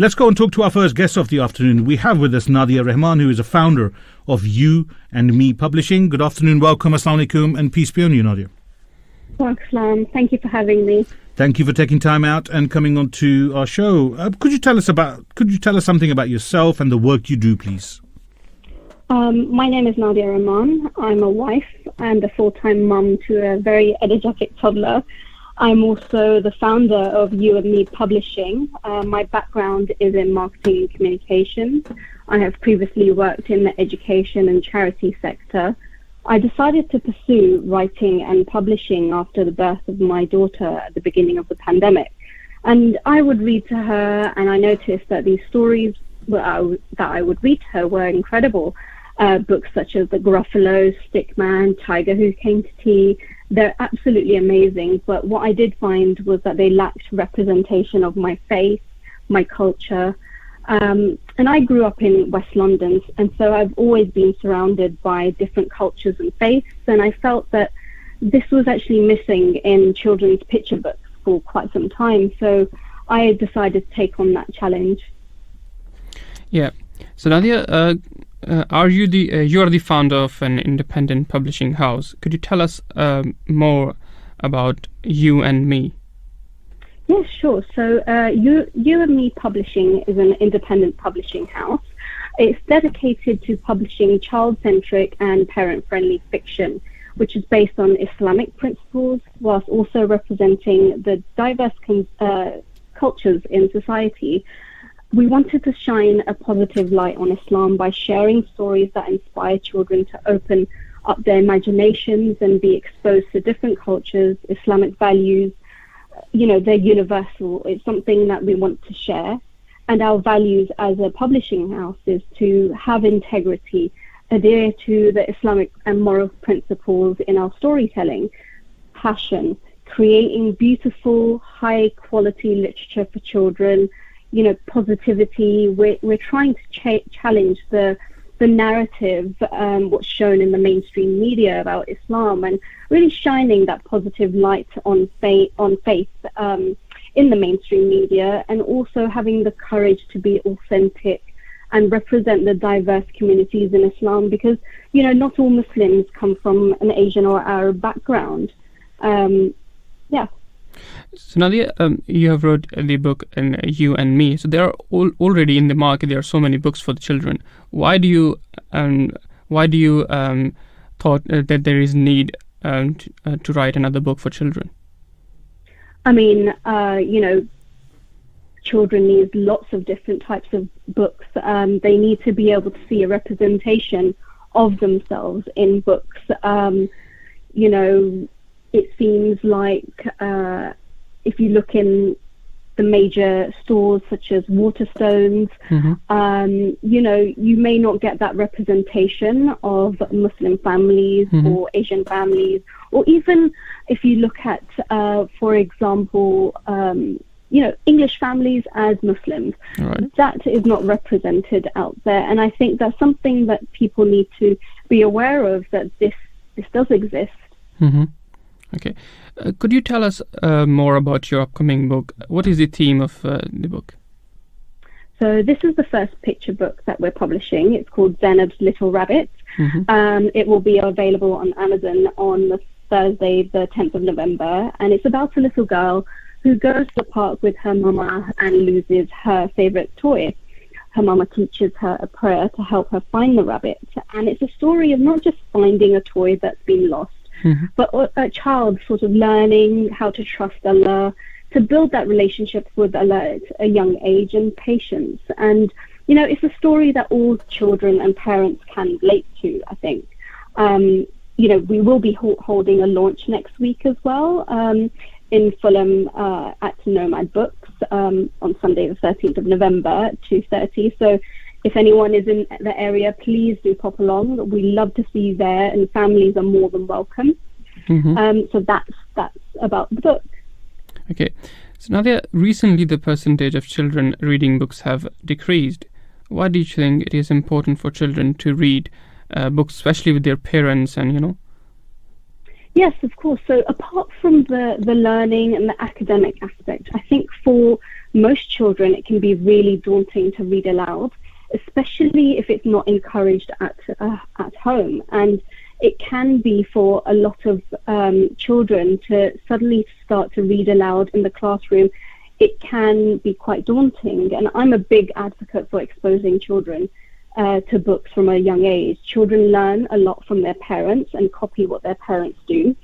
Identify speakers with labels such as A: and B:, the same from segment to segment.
A: Let's go and talk to our first guest of the afternoon. We have with us Nadia Rehman, who is a founder of You and Me Publishing. Good afternoon, welcome, assalamu alaikum, and peace be on you, Nadia.
B: Welcome. Thank you for having me.
A: Thank you for taking time out and coming on to our show. Could you tell us something about yourself and the work you do, please?
B: My name is Nadia Rehman. I'm a wife and a full-time mum to a very energetic toddler. I'm also the founder of You and Me Publishing. My background is in marketing and communications. I have previously worked in the education and charity sector. I decided to pursue writing and publishing after the birth of my daughter at the beginning of the pandemic. And I would read to her, and I noticed that these stories that I would read to her were incredible. Books such as The Gruffalo, Stickman, Tiger Who Came to Tea, they're absolutely amazing. But what I did find was that they lacked representation of my faith, my culture. And I grew up in West London, and so I've always been surrounded by different cultures and faiths, and I felt that this was actually missing in children's picture books for quite some time. So I decided to take on that challenge.
C: Yeah. So Nadia, you are the founder of an independent publishing house. Could you tell us more about You and Me?
B: Yes, sure. So You and Me Publishing is an independent publishing house. It's dedicated to publishing child-centric and parent-friendly fiction, which is based on Islamic principles, whilst also representing the diverse cultures in society. We wanted to shine a positive light on Islam by sharing stories that inspire children to open up their imaginations and be exposed to different cultures, Islamic values. You know, they're universal. It's something that we want to share. And our values as a publishing house is to have integrity, adhere to the Islamic and moral principles in our storytelling, passion, creating beautiful, high-quality literature for children, you know, positivity. We're trying to challenge the narrative, what's shown in the mainstream media about Islam, and really shining that positive light on faith in the mainstream media, and also having the courage to be authentic and represent the diverse communities in Islam, because, you know, not all Muslims come from an Asian or Arab background. Yeah.
C: So Nadia, you have wrote the book in You and Me. So there are already in the market. There are so many books for the children. Why do you thought that there is need to write another book for children?
B: I mean, you know, children need lots of different types of books. They need to be able to see a representation of themselves in books. You know, it seems like if you look in the major stores such as Waterstones, you know, you may not get that representation of Muslim families or Asian families, or even if you look at, for example, you know, English families as Muslims. Right. That is not represented out there, and I think that's something that people need to be aware of, that this does exist.
C: Okay. Could you tell us more about your upcoming book? What is the theme of the book?
B: So this is the first picture book that we're publishing. It's called Zainab's Little Rabbit. It will be available on Amazon on the Thursday, the 10th of November. And it's about a little girl who goes to the park with her mama and loses her favorite toy. Her mama teaches her a prayer to help her find the rabbit. And it's a story of not just finding a toy that's been lost, but a child sort of learning how to trust Allah, to build that relationship with Allah at a young age, and patience. And, you know, it's a story that all children and parents can relate to, I think. You know, we will be holding a launch next week as well in Fulham at Nomad Books on Sunday the 13th of November at 2:30. So if anyone is in the area, please do pop along. We love to see you there, and families are more than welcome. So that's about the book.
C: Okay. So Nadia, recently the percentage of children reading books have decreased. Why do you think it is important for children to read books, especially with their parents and, you know?
B: Yes, of course. So apart from the learning and the academic aspect, I think for most children it can be really daunting to read aloud, especially if it's not encouraged at home. And it can be for a lot of children to suddenly start to read aloud in the classroom. It can be quite daunting, and I'm a big advocate for exposing children to books from a young age. Children learn a lot from their parents and copy what their parents do.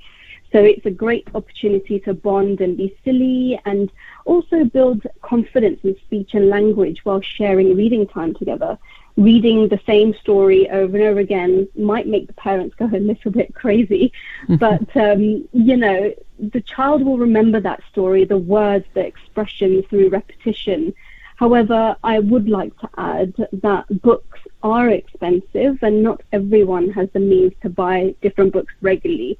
B: So it's a great opportunity to bond and be silly, and also build confidence in speech and language while sharing reading time together. Reading the same story over and over again might make the parents go a little bit crazy, but the child will remember that story, the words, the expressions through repetition. However, I would like to add that books are expensive and not everyone has the means to buy different books regularly.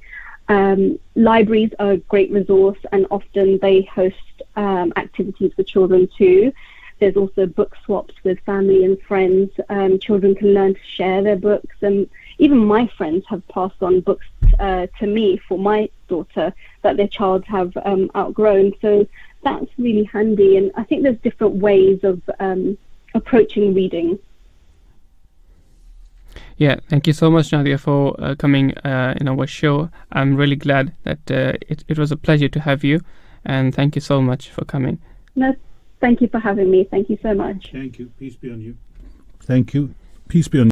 B: Libraries are a great resource, and often they host activities for children too. There's also book swaps with family and friends. Children can learn to share their books, and even my friends have passed on books to me for my daughter that their child have outgrown. So that's really handy, and I think there's different ways of approaching reading.
C: Yeah, thank you so much, Nadia, for coming in our show. I'm really glad that it was a pleasure to have you, and thank you so much for coming.
B: No, thank you for having me. Thank you so much.
A: Thank you. Peace be on you. Thank you. Peace be on you.